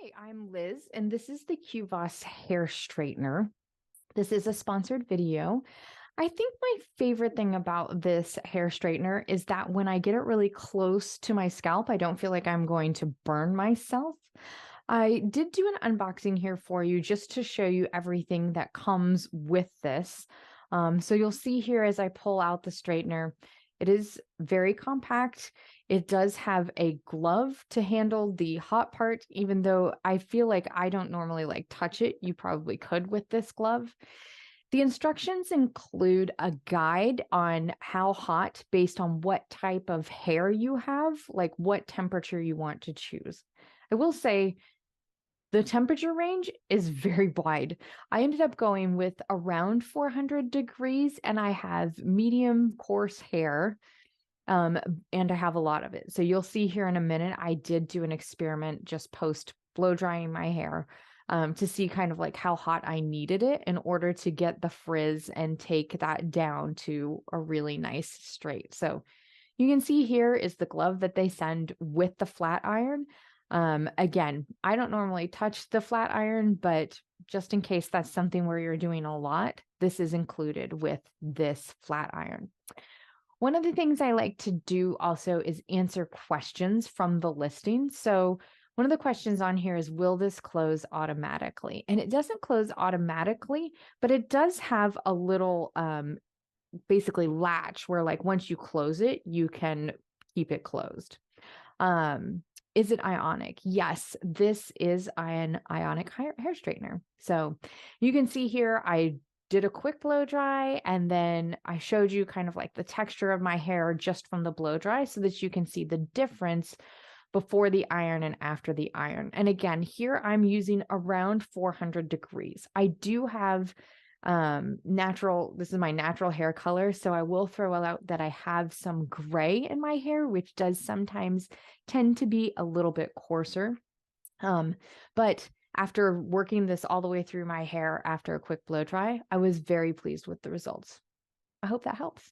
Hi, I'm Liz, and this is the Quvas hair straightener. This is a sponsored video. I think my favorite thing about this hair straightener is that when I get it really close to my scalp, I don't feel like I'm going to burn myself. I did do an unboxing here for you just to show you everything that comes with this. So you'll see here as I pull out the straightener, it is very compact. It does have a glove to handle the hot part, even though I feel like I don't normally like touch it. You probably could with this glove. The instructions include a guide on how hot based on what type of hair you have, like what temperature you want to choose. I will say the temperature range is very wide. I ended up going with around 400 degrees, and I have medium coarse hair, and I have a lot of it. So you'll see here in a minute, I did do an experiment just post blow drying my hair to see kind of like how hot I needed it in order to get the frizz and take that down to a really nice straight. So you can see here is the glove that they send with the flat iron. Again, I don't normally touch the flat iron, but just in case that's something where you're doing a lot, this is included with this flat iron. One of the things I like to do also is answer questions from the listing. So one of the questions on here is, will this close automatically? And it doesn't close automatically, but it does have a little basically latch where like once you close it, you can keep it closed. Is it ionic? Yes, this is an ionic hair straightener. So you can see here, I did a quick blow dry, and then I showed you kind of like the texture of my hair just from the blow dry so that you can see the difference before the iron and after the iron. And again, here I'm using around 400 degrees. I do have this is my natural hair color, so I will throw out that I have some gray in my hair, which does sometimes tend to be a little bit coarser. But after working this all the way through my hair after a quick blow dry, I was very pleased with the results. I hope that helps.